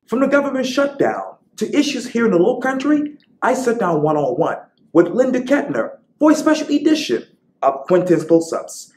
From the government shutdown to issues here in the Lowcountry, I sit down one-on-one with Linda Ketner for a special edition of Quintin's Close-Ups.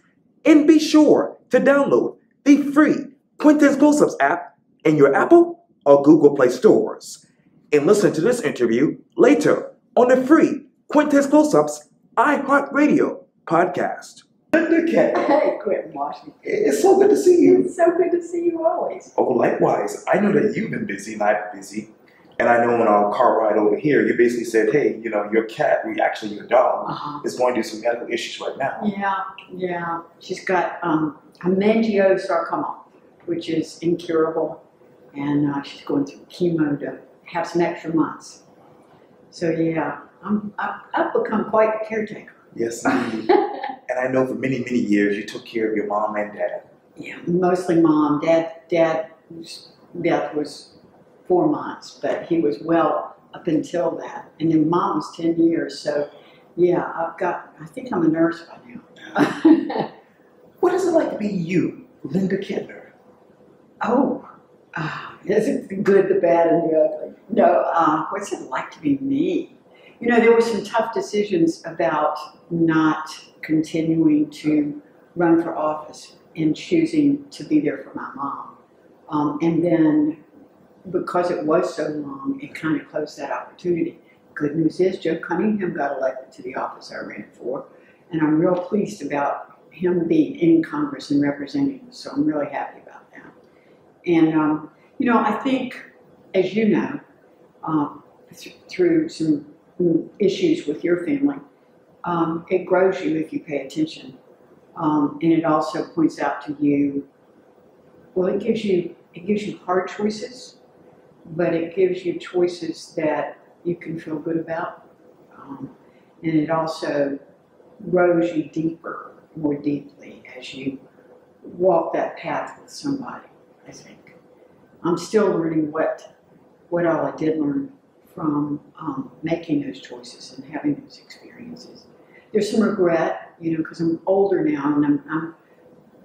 And be sure to download the free Quintin's Close-Ups app in your Apple or Google Play stores. And listen to this interview later on the free Quintin's Close-Ups iHeartRadio podcast. Linda Ketner. Hey, Quintin Washington. It's so good to see you. It's so good to see you always. Oh, likewise. I know that you've been busy and I've been busy. And I know on our car ride over here, you basically said, hey, you know, your cat, actually your dog, is going through some medical issues right now. Yeah. She's got a meningiosarcoma, which is incurable. And she's going through chemo to have some extra months. So, yeah, I've become quite a caretaker. Yes, indeed. And I know for many, many years you took care of your mom and dad. Yeah, mostly mom. Dad's death was 4 months, but he was well up until that. And then mom was 10 years. So, yeah, I think I'm a nurse by now. What is it like to be you, Linda Ketner? It's the good, the bad, and the ugly. No, what's it like to be me? You know, there were some tough decisions about not continuing to run for office and choosing to be there for my mom. And then, because it was so long, it kind of closed that opportunity. Good news is Joe Cunningham got elected to the office I ran for, and I'm real pleased about him being in Congress and representing us, so I'm really happy about that. And, you know, I think, as you know, through some issues with your family, it grows you if you pay attention. And it also points out to you, well, it gives you hard choices, but it gives you choices that you can feel good about. And it also grows you more deeply as you walk that path with somebody, I think. I'm still learning what all I did learn from making those choices and having those experiences. There's some regret, you know, because I'm older now, and I'm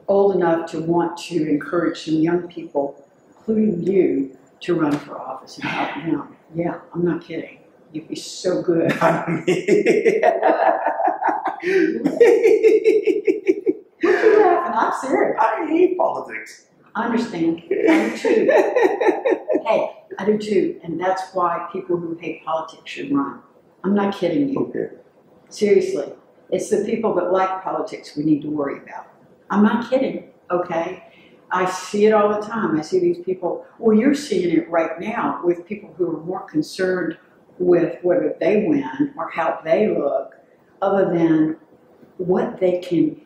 old enough to want to encourage some young people, including you, to run for office and help them. Yeah, I'm not kidding. You'd be so good. What you laughing? I'm serious. I hate politics. I understand. I do too. Hey, I do too. And that's why people who hate politics should run. I'm not kidding you. Okay. Seriously. It's the people that like politics we need to worry about. I'm not kidding, okay? I see it all the time. I see these people, well, you're seeing it right now with people who are more concerned with whether they win or how they look, other than what they can.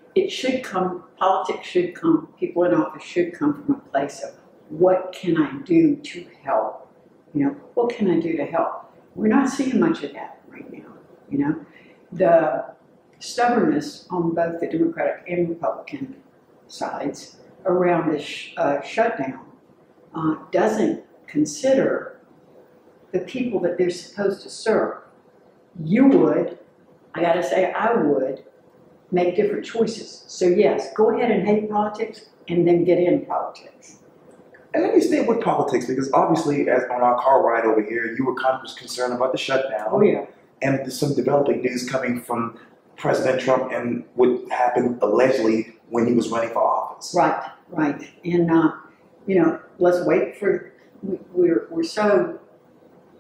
Politics should come, people in office should come from a place of, what can I do to help? You know, what can I do to help? We're not seeing much of that right now, you know. The stubbornness on both the Democratic and Republican sides around this shutdown doesn't consider the people that they're supposed to serve. You would, I gotta say, I would, make different choices. So yes, go ahead and hate politics and then get in politics. And let me stay with politics, because obviously, as on our car ride over here, you were kind of concerned about the shutdown. Oh yeah. And there's some developing news coming from President Trump and what happened allegedly when he was running for office. Right. And you know, let's wait for. We're so,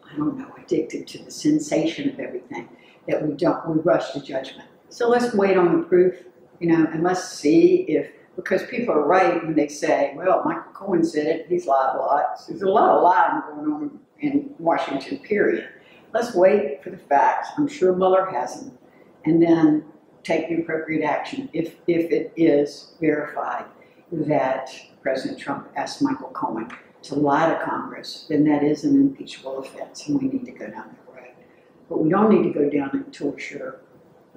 I don't know, addicted to the sensation of everything that we rush to judgment. So let's wait on the proof, you know, and let's see if, because people are right when they say, well, Michael Cohen said it, he's lied a lot. There's a lot of lying going on in Washington, period. Let's wait for the facts. I'm sure Mueller hasn't. And then take the appropriate action if it is verified that President Trump asked Michael Cohen to lie to Congress, then that is an impeachable offense, and we need to go down that road. But we don't need to go down it until we're sure.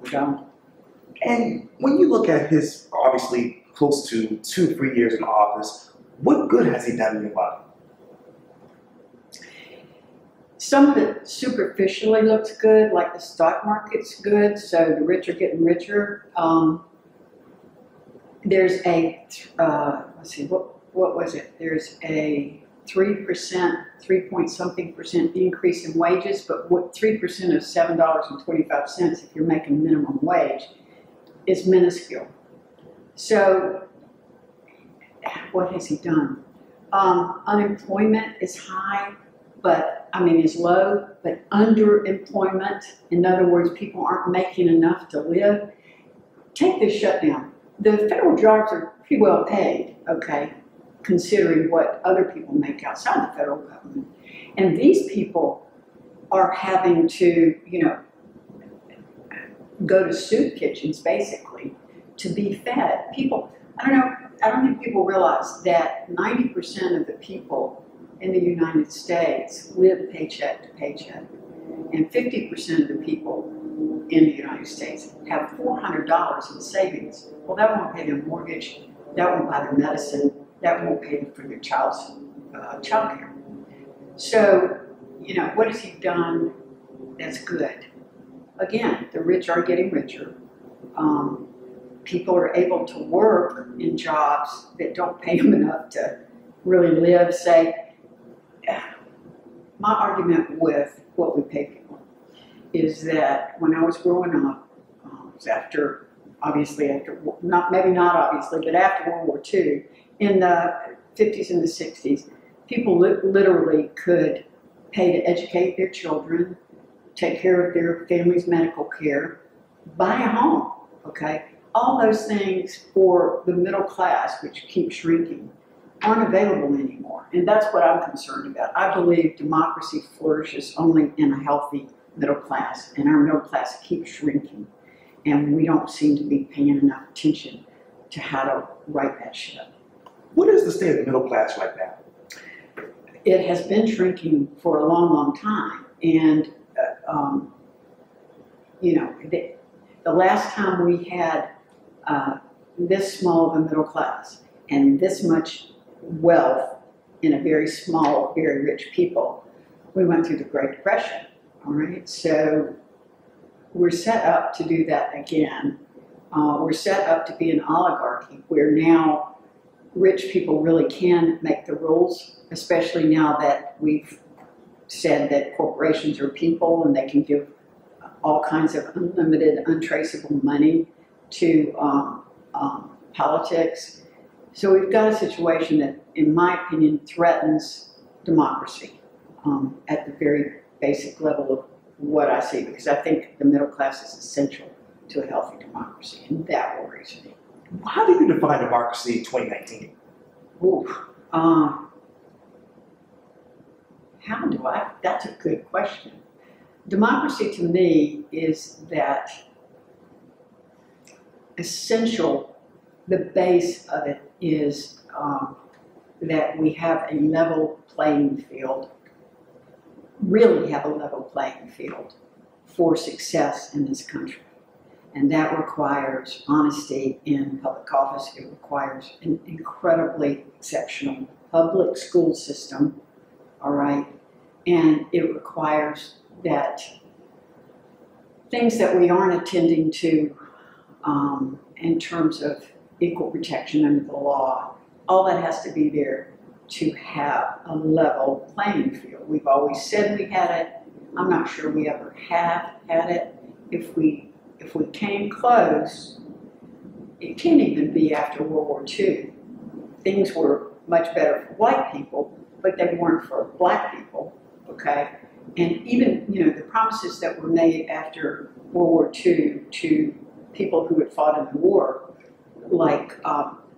We don't. And when you look at his, obviously, close to 2-3 years in office, what good has he done in your body? Some of it superficially looks good, like the stock market's good, so the rich are getting richer. There's a, let's see, what was it? There's a 3%, 3 point something percent increase in wages, but what 3% of $7.25 if you're making minimum wage is minuscule. So what has he done? Unemployment is high, but is low, but underemployment, in other words, people aren't making enough to live. Take this shutdown. The federal jobs are pretty well paid, okay, considering what other people make outside the federal government. And these people are having to, go to soup kitchens, basically, to be fed. People, I don't think people realize that 90% of the people in the United States live paycheck to paycheck. And 50% of the people in the United States have $400 in savings. Well, that won't pay their mortgage, that won't buy their medicine, that won't pay for their child's child care. So, what has he done that's good? Again, the rich are getting richer. People are able to work in jobs that don't pay them enough to really live. My argument with what we pay people is that when I was growing up, it was after World War II, in the 50s and the 60s, people literally could pay to educate their children, take care of their family's medical care, buy a home, okay? All those things for the middle class, which keeps shrinking, aren't available anymore. And that's what I'm concerned about. I believe democracy flourishes only in a healthy middle class, and our middle class keeps shrinking. And we don't seem to be paying enough attention to how to right that ship. What is the state of the middle class right now? It has been shrinking for a long, long time. And, the last time we had this small of a middle class and this much wealth in a very small, very rich people, we went through the Great Depression, all right? So we're set up to do that again. We're set up to be an oligarchy where now rich people really can make the rules, especially now that we've said that corporations are people and they can give all kinds of unlimited, untraceable money to politics. So we've got a situation that, in my opinion, threatens democracy at the very basic level of what I see, because I think the middle class is essential to a healthy democracy, and that worries me. How do you define democracy in 2019? That's a good question. Democracy to me is that essential, the base of it is that we have a level playing field, really have a level playing field for success in this country. And that requires honesty in public office. It requires an incredibly exceptional public school system, all right? And it requires that things that we aren't attending to in terms of equal protection under the law, all that has to be there to have a level playing field. We've always said we had it. I'm not sure we ever have had it. If we came close, it can't even be after World War II. Things were much better for white people, but they weren't for black people, okay? And even, the promises that were made after World War II to people who had fought in the war, like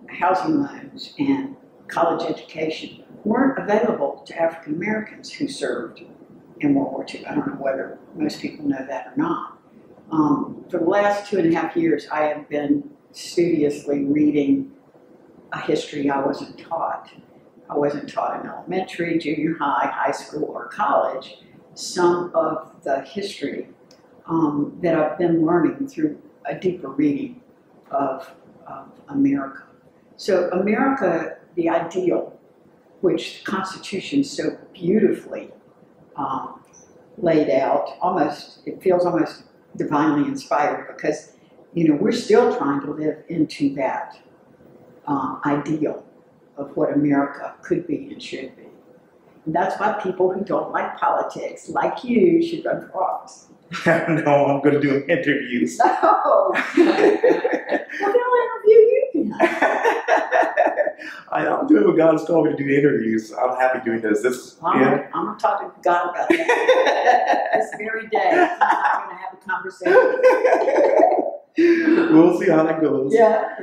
housing loans and college education, weren't available to African Americans who served in World War II. I don't know whether most people know that or not. For the last 2.5 years, I have been studiously reading a history I wasn't taught. I wasn't taught in elementary, junior high, high school, or college. Some of the history that I've been learning through a deeper reading of America. So America, the ideal, which the Constitution so beautifully laid out, it feels almost divinely inspired, because we're still trying to live into that ideal of what America could be and should be. That's why people who don't like politics, like you, should run for office. No, I'm going to do interviews. No. Well, they'll interview you then. I'm doing what God has called me to do interviews. I'm happy doing this. I'm going to talk to God about that. This very day, I'm going to have a conversation. We'll see how that goes. Yeah.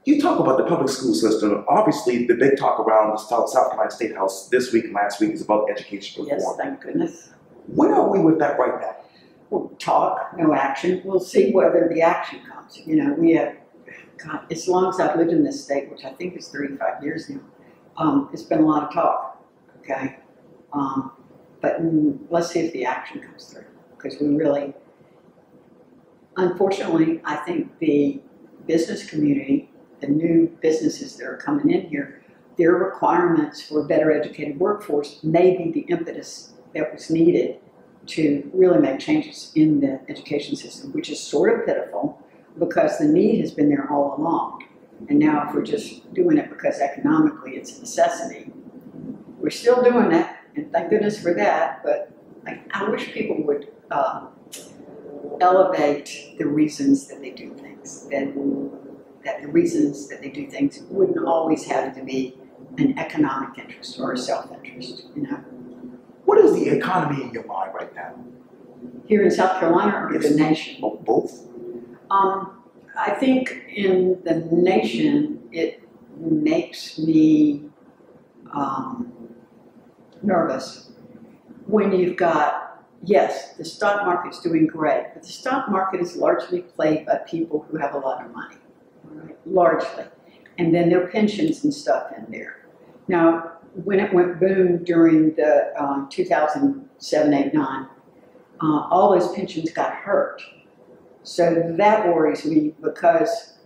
You talk about the public school system. Obviously, the big talk around the South Carolina State House this week and last week is about education reform. Yes, thank goodness. Where are we with that right now? We'll talk, no action. We'll see whether the action comes. You know, we have, God, as long as I've lived in this state, which I think is 35 years now, it's been a lot of talk, okay? But let's see if the action comes through, because we really, unfortunately, I think the business community, the new businesses that are coming in here, their requirements for a better educated workforce may be the impetus that was needed to really make changes in the education system, which is sort of pitiful because the need has been there all along. And now if we're just doing it because economically it's a necessity, we're still doing it, and thank goodness for that, but I wish people would elevate the reasons that they do things, that the reasons that they do things wouldn't always have to be an economic interest or a self-interest, you know. What is the economy in your mind right now? Here in South Carolina or Yes. the nation? Both. I think in the nation, it makes me nervous when you've got, yes, the stock market's doing great, but the stock market is largely played by people who have a lot of money, right? Largely. And then their pensions and stuff in there. Now, when it went boom during the 2007, 8, 9, all those pensions got hurt. So that worries me because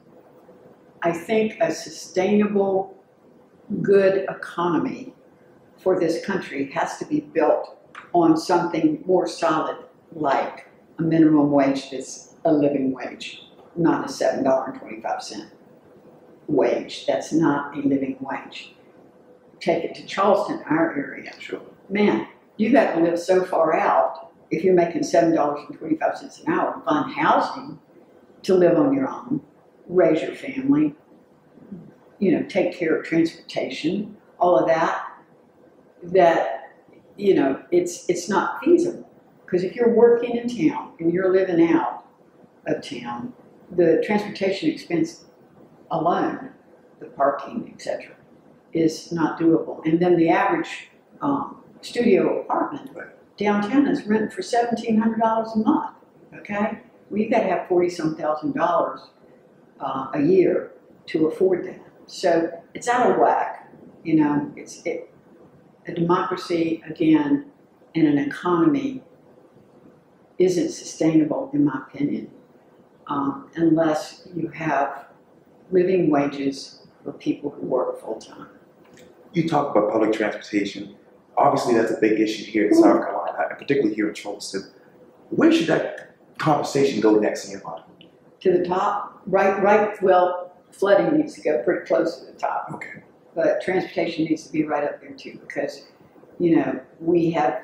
I think a sustainable, good economy for this country has to be built on something more solid, like a minimum wage that's a living wage, not a $7.25 wage. That's not a living wage. Take it to Charleston, our area. Sure. Man, you got to live so far out if you're making $7.25 an hour, find housing to live on your own, raise your family, you know, take care of transportation, all of that, you know, it's not feasible. Because if you're working in town and you're living out of town, the transportation expense alone, the parking, etc., is not doable. And then the average studio apartment downtown is rented for $1,700 a month, okay? Well, you gotta have $40-some thousand a year to afford that. So it's out of whack, you know, a democracy, again, and an economy isn't sustainable, in my opinion, unless you have living wages for people who work full-time. You talk about public transportation. Obviously, that's a big issue here in South Carolina, and particularly here in Charleston. Where should that conversation go next in your mind? To the top? Right, well, flooding needs to go pretty close to the top. Okay. But transportation needs to be right up there too, because, you know, we have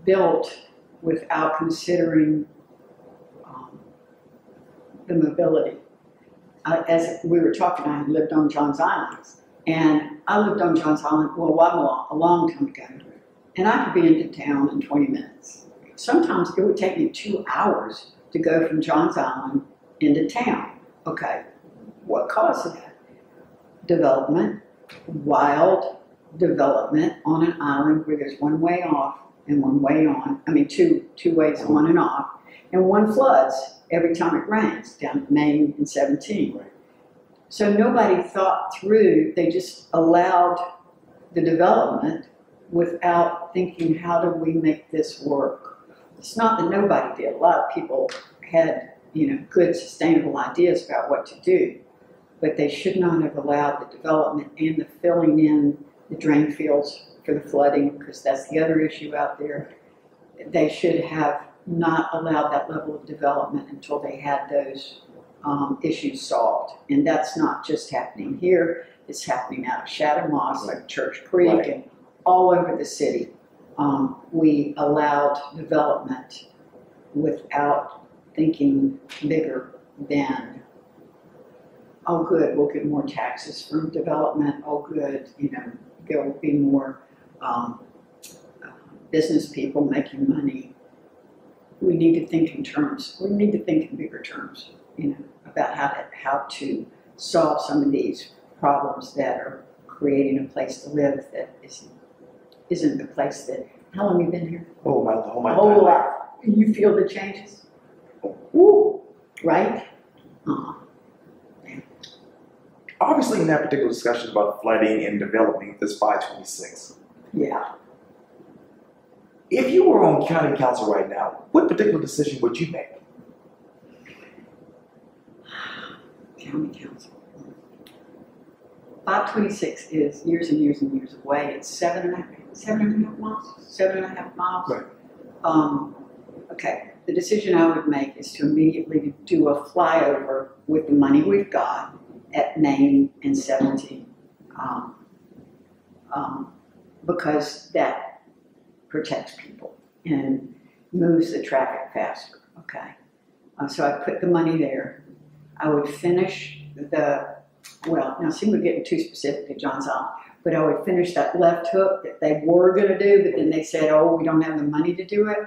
built without considering the mobility. As we were talking, I had lived on Johns Island, and I lived on Johns Island, well, a long time ago, and I could be into town in 20 minutes. Sometimes it would take me 2 hours to go from Johns Island into town. Okay, what caused that? Development, wild development on an island where there's one way off and one way on. I mean, two ways on and off, and one floods every time it rains down at Maine and 17. So nobody thought through, they just allowed the development without thinking, how do we make this work? It's not that nobody did. A lot of people had, you know, good sustainable ideas about what to do, but they should not have allowed the development and the filling in the drain fields for the flooding, because that's the other issue out there. They should have not allowed that level of development until they had those issues solved. And that's not just happening here, it's happening out of Shadow Moss, like Church Creek, and all over the city, we allowed development without thinking bigger than, oh good, we'll get more taxes from development, oh good, there will be more business people making money. We need to think in terms, we need to think in bigger terms, about how to solve some of these problems that are creating a place to live that isn't the place that, how long have you been here? Oh my whole life. You feel the changes? Woo, right? Obviously, in that particular discussion about flooding and developing this 526. Yeah. If you were on county council right now, what particular decision would you make? County council. 526 is years and years and years away. It's 7.5 miles? 7.5 miles? Right. Okay. The decision I would make is to immediately do a flyover with the money we've got at Main and 17, because that protects people and moves the traffic faster. Okay. So I put the money there. I would finish now see, we're getting too specific to John's Island, but I would finish that left hook that they were going to do, but then they said, oh, we don't have the money to do it.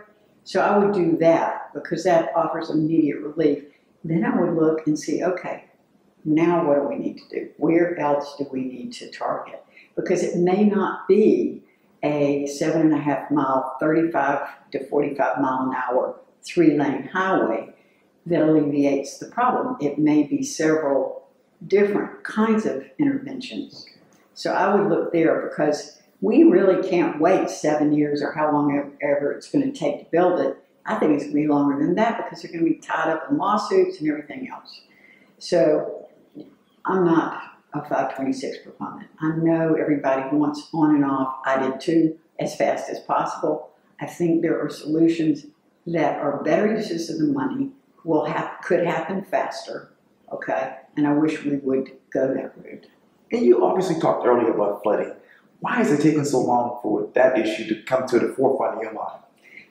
So I would do that because that offers immediate relief. Then I would look and see, okay, now what do we need to do? Where else do we need to target? Because it may not be a 7.5 mile, 35 to 45 mile an hour, 3-lane highway that alleviates the problem. It may be several different kinds of interventions. So I would look there because we really can't wait 7 years or how long ever it's going to take to build it. I think it's going to be longer than that because they're going to be tied up in lawsuits and everything else. So I'm not a 526 proponent. I know everybody wants on and off. I did too, as fast as possible. I think there are solutions that are better uses of the money, could happen faster, okay? And I wish we would go that route. And you obviously talked earlier about flooding. Why is it taking so long for that issue to come to the forefront of your mind?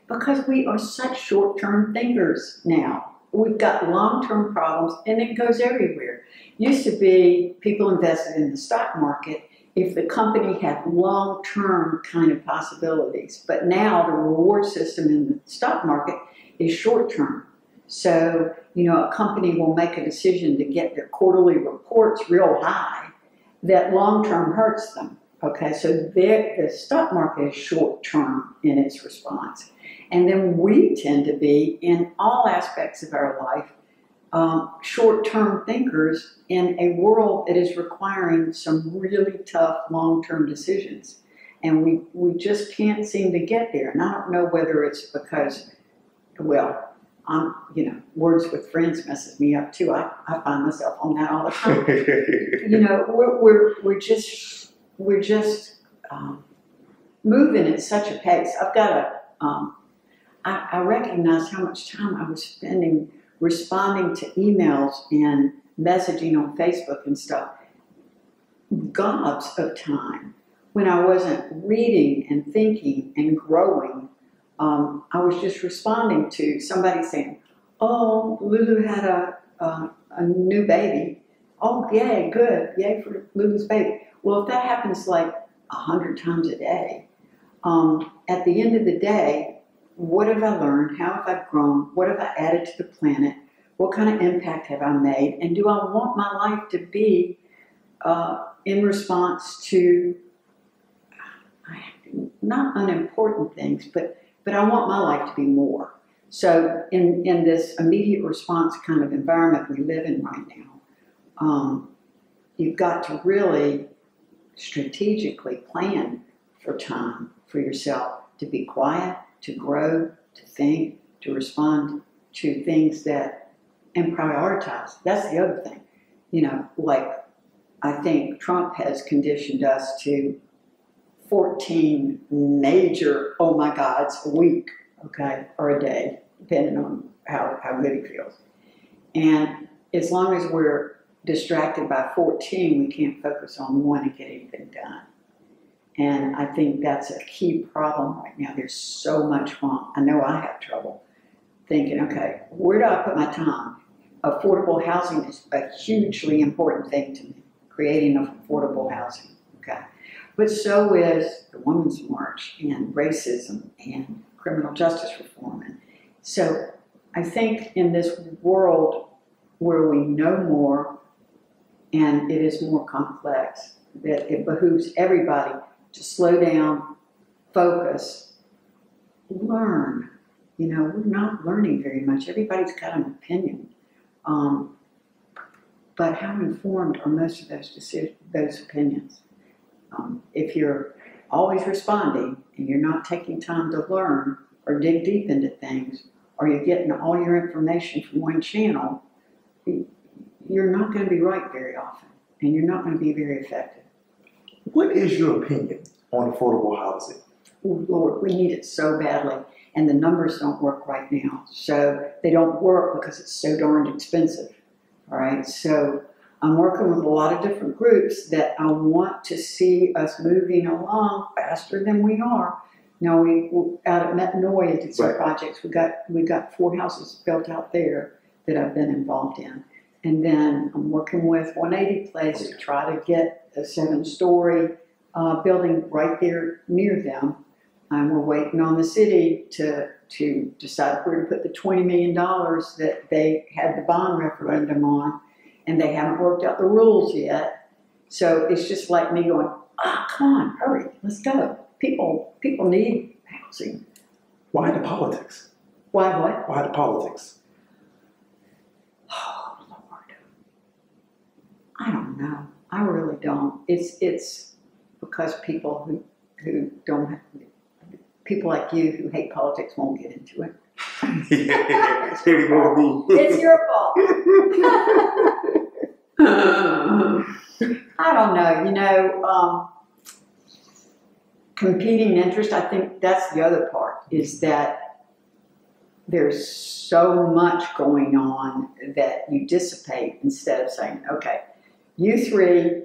Because we are such short-term thinkers now. We've got long-term problems, and it goes everywhere. Used to be people invested in the stock market if the company had long-term kind of possibilities. But now the reward system in the stock market is short-term. So, a company will make a decision to get their quarterly reports real high that long-term hurts them. Okay, so the stock market is short-term in its response. And then we tend to be, in all aspects of our life, short-term thinkers in a world that is requiring some really tough long-term decisions. And we just can't seem to get there. And I don't know whether it's because, words with friends messes me up too. I find myself on that all the time. We're just moving at such a pace. I've got I recognize how much time I was spending responding to emails and messaging on Facebook and stuff. Gobs of time when I wasn't reading and thinking and growing. I was just responding to somebody saying, oh, Lulu had a new baby. Oh, yay, good. Yay for Lulu's baby. Well, if that happens like 100 times a day, at the end of the day, what have I learned? How have I grown? What have I added to the planet? What kind of impact have I made? And do I want my life to be in response to not unimportant things, but I want my life to be more. So in this immediate response kind of environment we live in right now, you've got to really strategically plan for time for yourself to be quiet, to grow, to think, to respond to things and prioritize. That's the other thing. I think Trump has conditioned us to 14 major oh my gods a week, okay, or a day, depending on how good he feels. And as long as we're distracted by 14, we can't focus on one and get anything done. And I think that's a key problem right now. There's so much wrong. I know I have trouble thinking, okay, where do I put my time? Affordable housing is a hugely important thing to me, creating affordable housing, okay? But so is the Women's March and racism and criminal justice reform. And so I think in this world where we know more and it is more complex, that it behooves everybody to slow down, focus, learn. You know, we're not learning very much. Everybody's got an opinion. But how informed are most of those opinions? If you're always responding and you're not taking time to learn or dig deep into things, or you're getting all your information from one channel, you're not going to be right very often, and you're not going to be very effective. What is your opinion on affordable housing? Oh, Lord, we need it so badly, and the numbers don't work right now. So they don't work because it's so darned expensive, all right? So I'm working with a lot of different groups that I want to see us moving along faster than we are. Now, we out at Metanoia did some projects. We got 4 houses built out there that I've been involved in. And then I'm working with 180 Place to try to get a 7-story building right there near them. And we're waiting on the city to decide where to put the $20 million that they had the bond referendum on, and they haven't worked out the rules yet. So it's just like me going, come on, hurry, let's go. People need housing. Why the politics? Why what? Why the politics? Oh, Lord. I don't know. I really don't. It's because people who don't have, people like you who hate politics won't get into it. It's your fault. I don't know. You know, competing interest, I think that's the other part, is that there's so much going on that you dissipate instead of saying, okay, you 3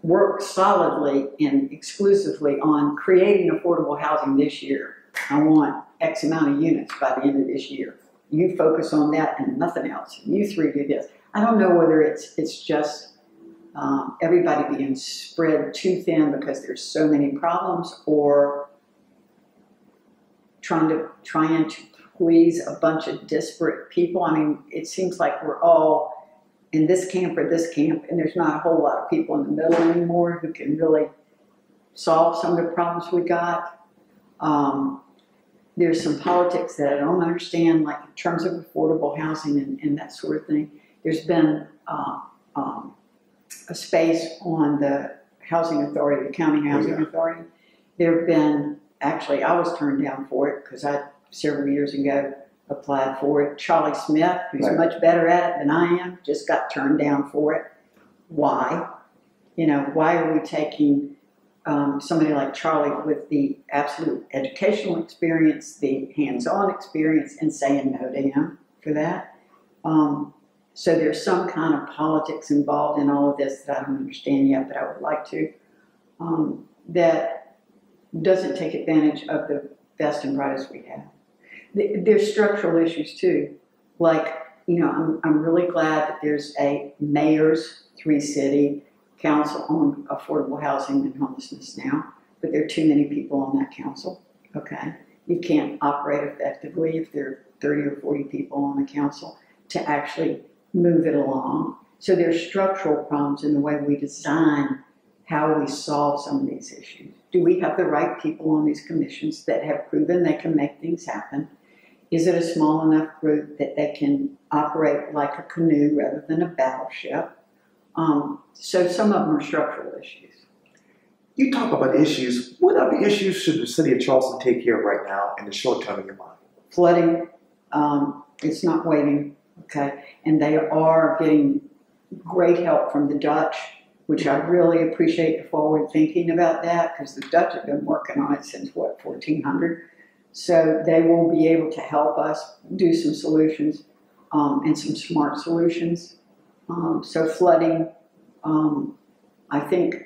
work solidly and exclusively on creating affordable housing this year. I want X amount of units by the end of this year. You focus on that and nothing else. You 3 do this. I don't know whether it's just everybody being spread too thin because there's so many problems, or trying to please a bunch of disparate people. I mean, it seems like we're all in this camp or this camp, and there's not a whole lot of people in the middle anymore who can really solve some of the problems we got. There's some politics that I don't understand, like in terms of affordable housing and that sort of thing. There's been a space on the housing authority, the county housing authority. There have been, actually, I was turned down for it because I, several years ago, applied for it. Charlie Smith, who's much better at it than I am, just got turned down for it. Why? You know, why are we taking somebody like Charlie with the absolute educational experience, the hands-on experience, and saying no to him for that? So there's some kind of politics involved in all of this that I don't understand yet, but I would like to, that doesn't take advantage of the best and brightest we have. There's structural issues too. Like, you know, I'm really glad that there's a mayor's 3-city council on affordable housing and homelessness now, but there are too many people on that council, okay? You can't operate effectively if there are 30 or 40 people on the council to actually move it along. So there's structural problems in the way we design how we solve some of these issues. Do we have the right people on these commissions that have proven they can make things happen? Is it a small enough group that they can operate like a canoe rather than a battleship? So some of them are structural issues. You talk about issues. What other issues should the city of Charleston take care of right now in the short term in your mind? Flooding, it's not waiting, okay? And they are getting great help from the Dutch, which I really appreciate the forward thinking about that, because the Dutch have been working on it since, what, 1400? So they will be able to help us do some solutions and some smart solutions. So flooding, I think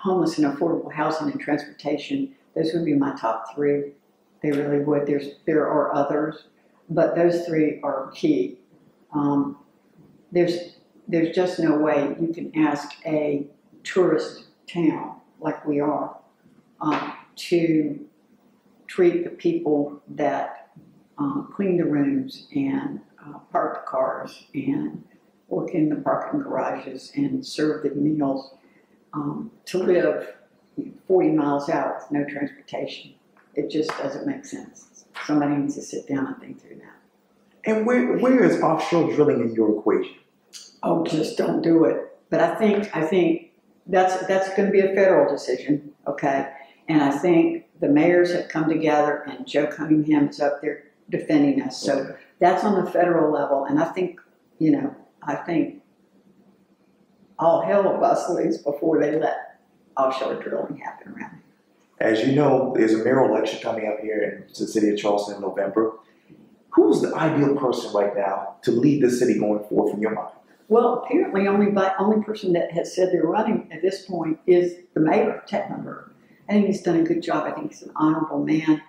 homeless and affordable housing and transportation, those would be my top three. They really would. There are others, but those three are key. There's just no way you can ask a tourist town like we are to treat the people that clean the rooms and park the cars and work in the parking garages and serve the meals to live 40 miles out with no transportation. It just doesn't make sense. Somebody needs to sit down and think through that. And where is offshore drilling in your equation? Oh, just don't do it. But I think that's going to be a federal decision, okay? And I think the mayors have come together, and Joe Cunningham is up there defending us. So that's on the federal level, and I think all hell will bust loose before they let offshore drilling happen around here. As you know, there's a mayoral election coming up here in the city of Charleston in November. Who's the ideal person right now to lead the city going forward from your mind? Well, apparently only person that has said they're running at this point is the mayor of Tecklenburg. I think he's done a good job. I think he's an honorable man.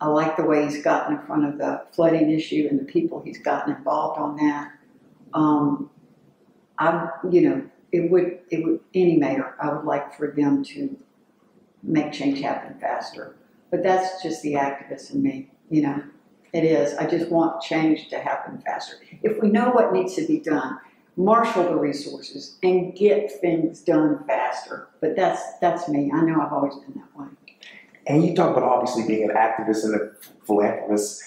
I like the way he's gotten in front of the flooding issue and the people he's gotten involved on that. It would any mayor, I would like for them to make change happen faster. But that's just the activist in me, It is. I just want change to happen faster. If we know what needs to be done, marshal the resources and get things done faster. But that's me. I know I've always been that way. And you talk about obviously being an activist and a philanthropist.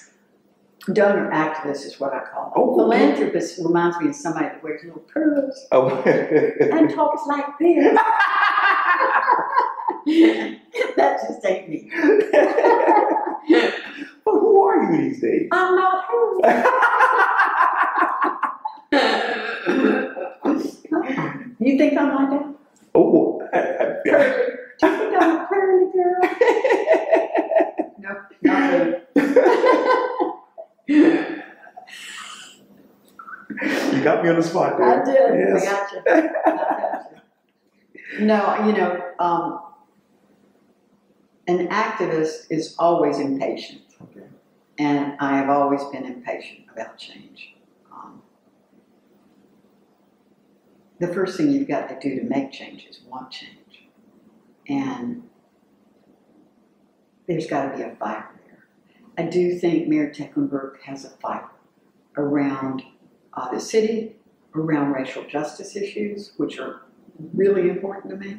Donor activist is what I call it. Oh, philanthropist reminds me of somebody that wears little pearls oh. and talks like this. That just ain't me. But who are you these days? I'm not her. You think I'm like that? Oh, Pearly. Do you think I'm a pearly girl? Nope, not me. You got me on the spot there. I did. Yes. I got you. No, an activist is always impatient. Okay. And I have always been impatient about change. The first thing you've got to do to make change is want change. And there's got to be a fire there. I do think Mayor Tecklenburg has a fire around the city, around racial justice issues, which are really important to me,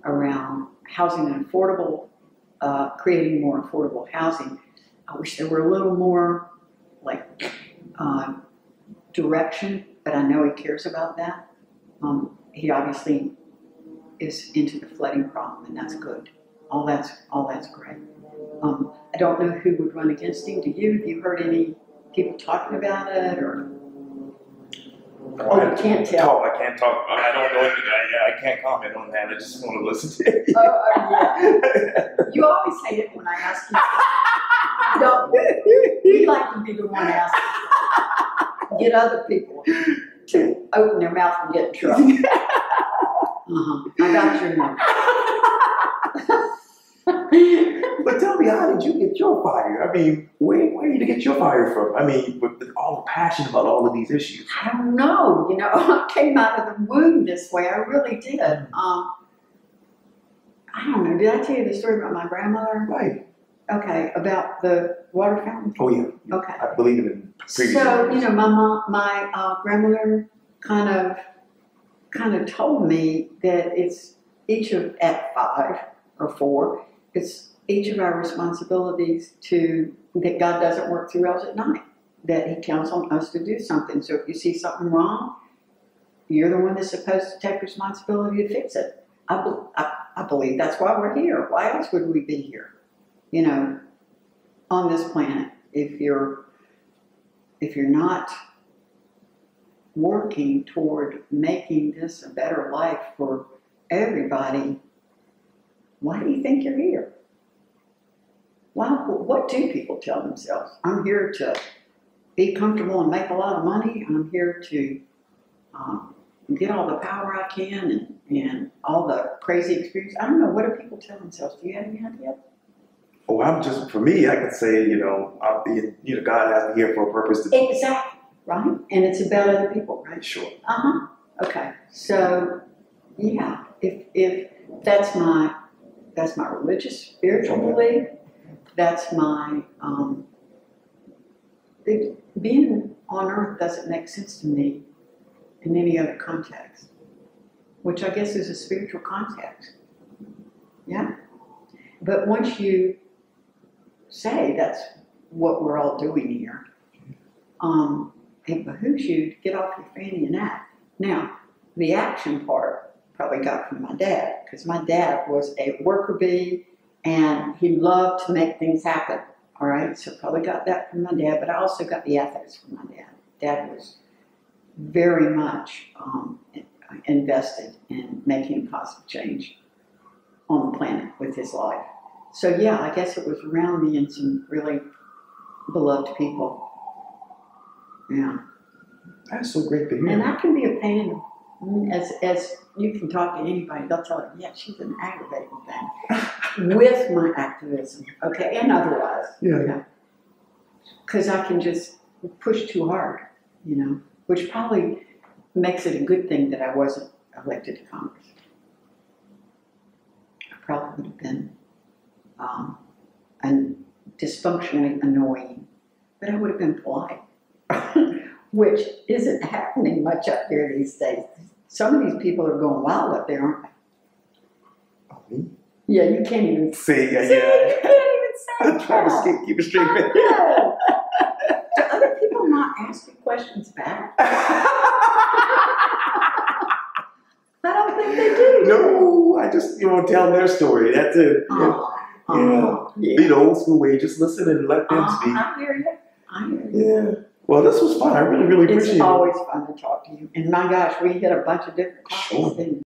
around housing and affordable, creating more affordable housing. I wish there were a little more direction, but I know he cares about that. He obviously is into the flooding problem, and that's good. All that's great. I don't know who would run against him. Do you? Have you heard any people talking about it, or? Oh, you can't tell. I can't talk. I don't know anything. I can't comment on that. I just want to listen to it. Yeah. You always hate it when I ask you. Don't you like to be the one asking? Get other people to open their mouth and get in trouble. I got your number. But tell me, how did you get your fire? I mean, where did you get your fire from? I mean, with all the passion about all of these issues. I don't know. I came out of the womb this way. I really did. I don't know. Did I tell you the story about my grandmother? Right. Okay, about the water fountain? Oh, yeah. Okay. I believe it in previous So, years. my grandmother kind of told me that it's at 5 or 4, it's each of our responsibilities that God doesn't work through us at night, that He counts on us to do something. So if you see something wrong, you're the one that's supposed to take responsibility to fix it. I believe that's why we're here. Why else would we be here? On this planet, if you're not working toward making this a better life for everybody, why do you think you're here? What do people tell themselves? I'm here to be comfortable and make a lot of money. I'm here to get all the power I can and all the crazy experience. I don't know. What do people tell themselves? Do you have any idea? Oh, for me, I can say, God has me here for a purpose. Exactly, right? And it's about other people, right? Sure. Uh-huh. Okay. So, yeah, if that's my religious, spiritual belief, that's my, being on earth doesn't make sense to me in any other context, which I guess is a spiritual context. Yeah. But once you say that's what we're all doing here, it behooves you to get off your fanny and act. Now, the action part probably got from my dad, because my dad was a worker bee and he loved to make things happen. All right, so probably got that from my dad, but I also got the ethics from my dad. Dad was very much invested in making positive change on the planet with his life. So yeah, I guess it was around me and some really beloved people. Yeah. That's so great to hear. And I can be a pain as you can talk to anybody, they'll tell you, yeah, she's an aggravating thing with my activism, okay, and otherwise. Yeah. Because I can just push too hard, which probably makes it a good thing that I wasn't elected to Congress. I probably would have been dysfunctionally annoying, but I would have been polite, which isn't happening much up here these days. Some of these people are going wild up there, aren't they? Oh, me? Yeah, you can't even see. You can't even say. I'm trying to keep a straight face. Do other people not ask you questions back? I don't think they do. No, I just tell their story. That's it. Yeah. Be the old school way. Just listen and let them speak. I hear you. Yeah. Well, this was fun. I really, really appreciate it. It's always fun to talk to you. And my gosh, we hit a bunch of different topics. Sure.